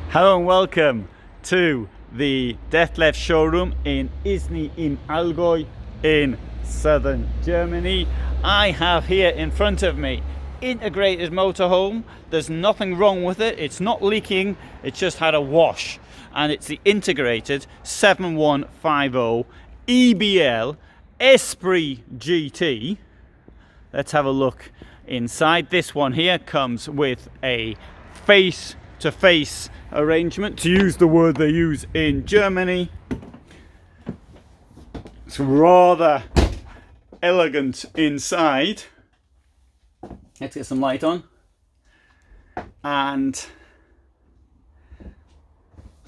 Hello and welcome to the Dethleffs showroom in Isny im Allgäu in southern Germany. I have here in front of me integrated motorhome. There's nothing wrong with it, it's not leaking, it's just had a wash, and it's the integrated 7150 EBL Esprit GT. Let's have a look inside. This one here comes with a face-to-face arrangement, to use the word they use in Germany. It's rather elegant inside. Let's get some light on. And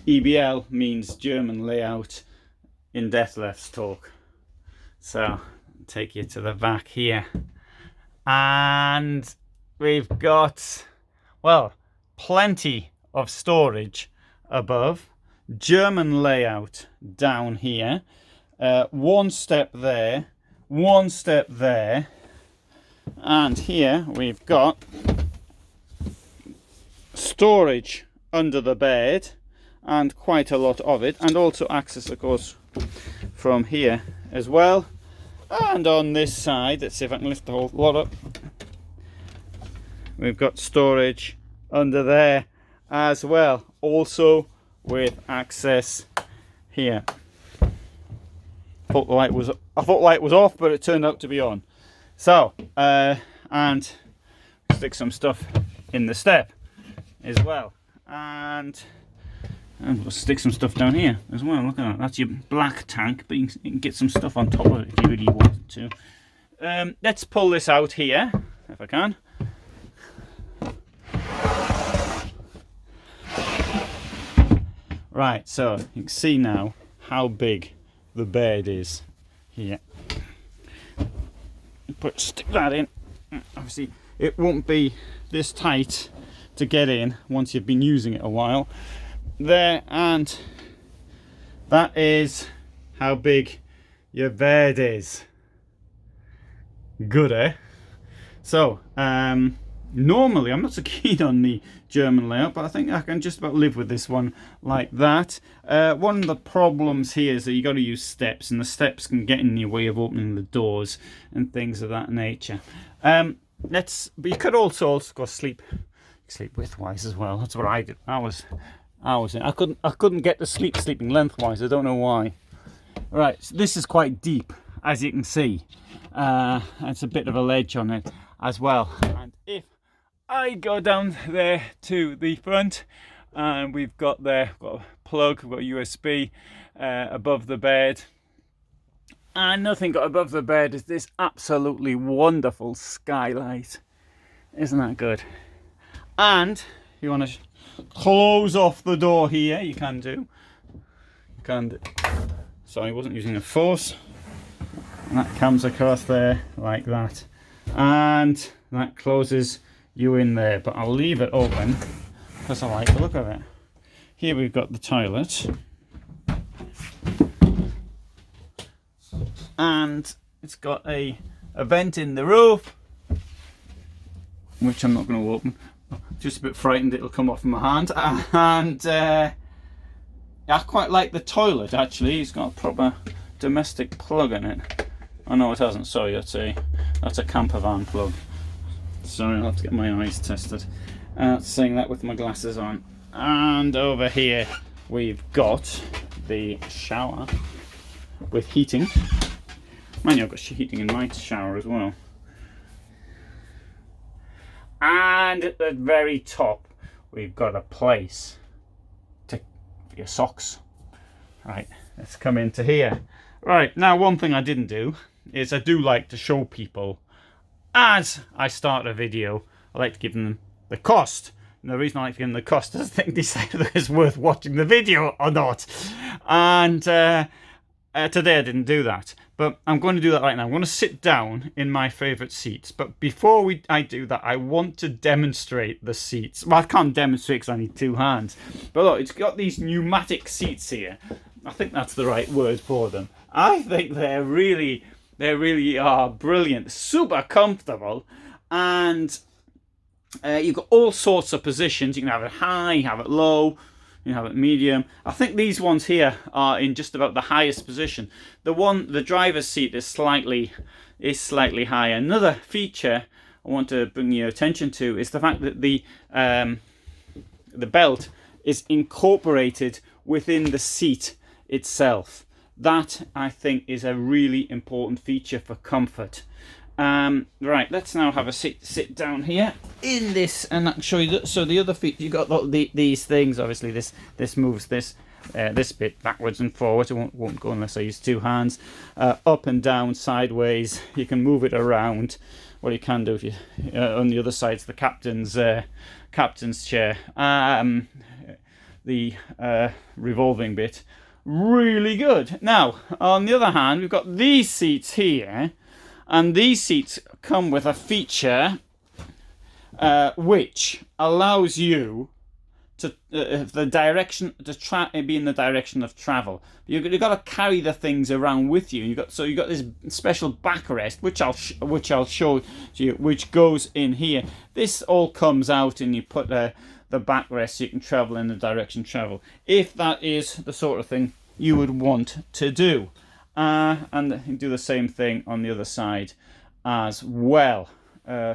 EBL means German layout in Dethleffs talk. So I'll take you to the back here. And we've got, well, plenty of storage above, German layout down here, one step there, one step there, and here we've got storage under the bed, and quite a lot of it, and also access of course from here as well. And on this side, let's see if I can lift the whole lot up, we've got storage under there as well, also with access here. I thought light was off, but it turned out to be on. So and stick some stuff in the step as well, and we'll stick some stuff down here as well. Look at that, that's your black tank, but you can get some stuff on top of it if you really wanted to. Let's pull this out here if I can. Right, so you can see now how big the bed is here. Stick that in. Obviously it won't be this tight to get in once you've been using it a while. There, and that is how big your bed is. Good, eh? So normally I'm not so keen on the German layout, but I think I can just about live with this one like that. One of the problems here is that you got to use steps, and the steps can get in your way of opening the doors and things of that nature. But you could also go sleep widthwise as well. That's what I did. I couldn't get to sleeping lengthwise. I don't know why. Right, so this is quite deep, as you can see. It's a bit of a ledge on it as well. And if I go down there to the front, and we've got a plug, we've got a USB above the bed, and nothing got above the bed is this absolutely wonderful skylight. Isn't that good? And if you want to close off the door here, you can do. Sorry, I wasn't using a force. And that comes across there like that, and that closes you in there, but I'll leave it open because I like the look of it. Here we've got the toilet, and it's got a vent in the roof, which I'm not going to open. Just a bit frightened it'll come off my hand. And I quite like the toilet actually. It's got a proper domestic plug in it. Oh no, it hasn't. Sorry, that's a camper van plug. Sorry, I'll have to get my eyes tested. Saying that with my glasses on. And over here we've got the shower with heating. Mind you, I've got heating in my shower as well. And at the very top we've got a place for your socks. Right, let's come into here. Right, now one thing I didn't do is I do like to show people, as I start a video, I like to give them the cost. And the reason I like to give them the cost is I think decide whether it's worth watching the video or not. And today I didn't do that, but I'm going to do that right now. I'm going to sit down in my favourite seats, but before I do that, I want to demonstrate the seats. Well, I can't demonstrate because I need two hands, but look, it's got these pneumatic seats here. I think that's the right word for them. I think they really are brilliant, super comfortable, and you've got all sorts of positions. You can have it high, have it low, You have it medium. I think these ones here are in just about the highest position. The driver's seat is slightly higher. Another feature I want to bring your attention to is the fact that the belt is incorporated within the seat itself. That, I think, is a really important feature for comfort. Right, let's now have a sit down here in this, and I can show you so the other feet. You got these things. Obviously, this moves this bit backwards and forwards. It won't go unless I use two hands. Up and down, sideways. You can move it around. What you can do if you on the other side's the captain's chair. The revolving bit. Really good. Now, on the other hand, we've got these seats here, and these seats come with a feature which allows you to the direction to be in the direction of travel. You've got to carry the things around with you. You've got this special backrest, which I'll show to you, which goes in here. This all comes out, and you put the backrest so you can travel in the direction travel, if that is the sort of thing you would want to do. And you can do the same thing on the other side as well.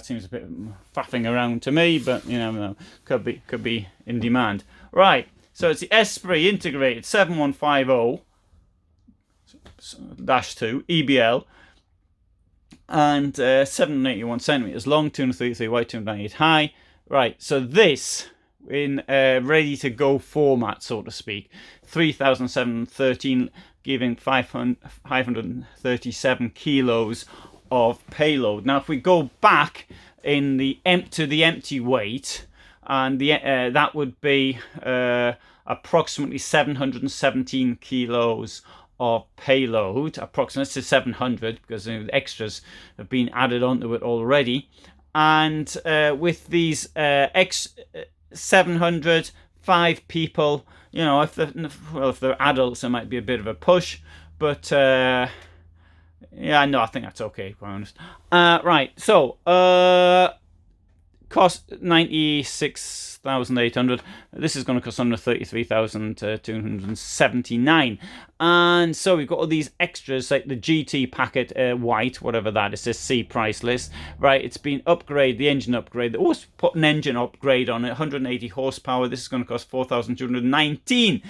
Seems a bit faffing around to me, but you never know. Could be in demand. Right, so it's the Esprit integrated 7150-2 EBL, and 781 centimeters long, 233 wide, 298 high. Right, so this in ready to go format, so to speak. 3,713, giving 537 kilos of payload. Now, if we go back in the to the empty weight, and that would be approximately 717 kilos of payload, approximately to 700, because the extras have been added onto it already. And with these 700, 5 people, you know, if they're adults, it might be a bit of a push, but yeah, no, I think that's okay, quite honest. Right, so cost 96,800. This is going to cost under 33,279. And so we've got all these extras like the GT packet white, whatever that is, this C price list. Right, it's been upgraded, the engine upgrade. They always put an engine upgrade on it, 180 horsepower. This is going to cost 4,219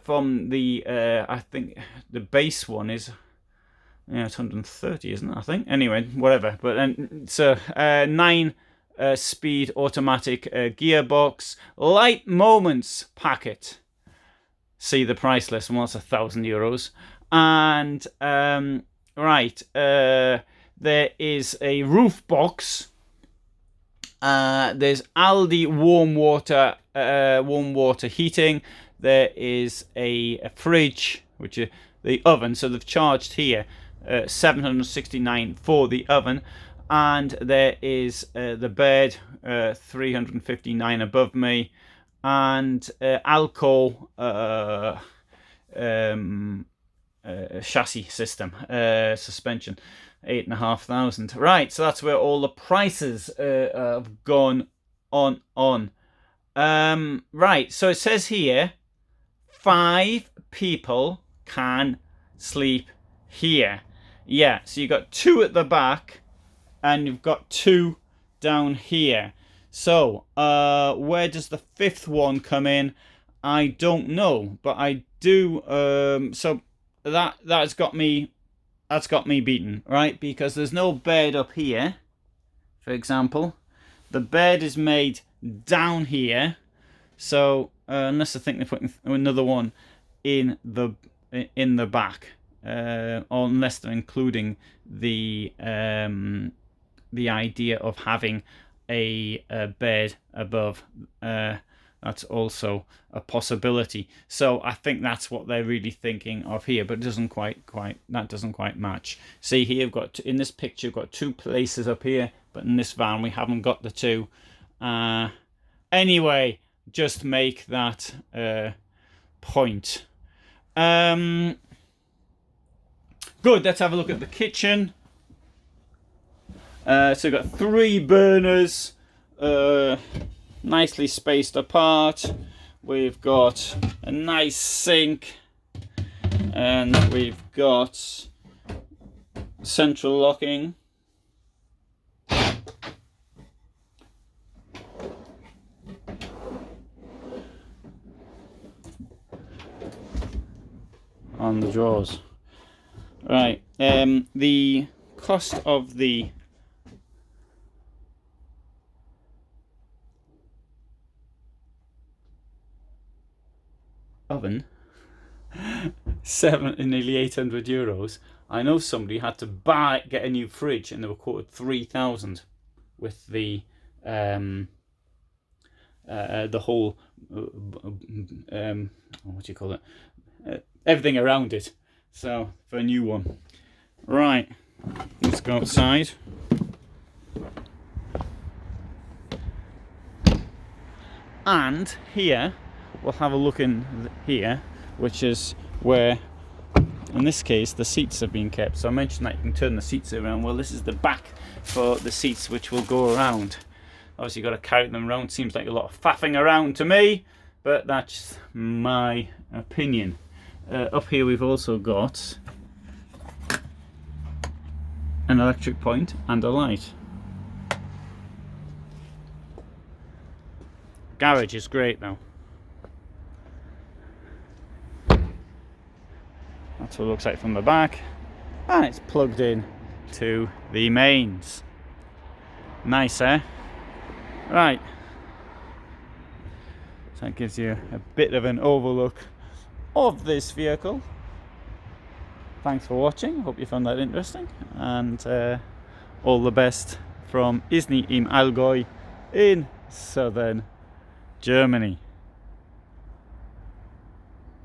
from the I think the base one is, yeah, it's 130, isn't it? I think. Anyway, whatever. But it's a 9-speed automatic gearbox. Light Moments packet. See the price list. Well, it's €1,000. And right, there is a roof box. There's Aldi warm water heating. There is a fridge, which is the oven. So they've charged here 769 for the oven, and there is the bed, 359 above me, and Alco chassis system, suspension, 8,500. Right, so that's where all the prices have gone on. Right, so it says here 5 people can sleep here. Yeah, so you've got 2 at the back, and you've got 2 down here. So, where does the 5th one come in? I don't know, but I do. So that's got me beaten, right? Because there's no bed up here, for example. The bed is made down here. So unless I think they're putting another one in the back. Or unless they're including the idea of having a bed above, that's also a possibility. So I think that's what they're really thinking of here, but it doesn't quite match. See here, I've got in this picture, I've got 2 places up here, but in this van we haven't got the 2. Anyway, just make that point. Good, let's have a look at the kitchen. So we've got 3 burners, nicely spaced apart. we've got a nice sink, and we've got central locking. On the drawers. Right, the cost of the oven, nearly 800 euros. I know somebody had to get a new fridge, and they were quoted 3,000 with the whole what do you call it? Everything around it. So for a new one. Right, let's go outside. And here we'll have a look in here, which is where, in this case, the seats have been kept. So I mentioned that you can turn the seats around. Well, this is the back for the seats, which will go around. Obviously, you've got to carry them around. Seems like a lot of faffing around to me, but that's my opinion. Up here we've also got an electric point and a light. Garage is great though. That's what it looks like from the back, and it's plugged in to the mains. Nice, eh? Right, so that gives you a bit of an overlook of this vehicle. Thanks for watching. Hope you found that interesting, and all the best from Isny im Allgäu in southern Germany.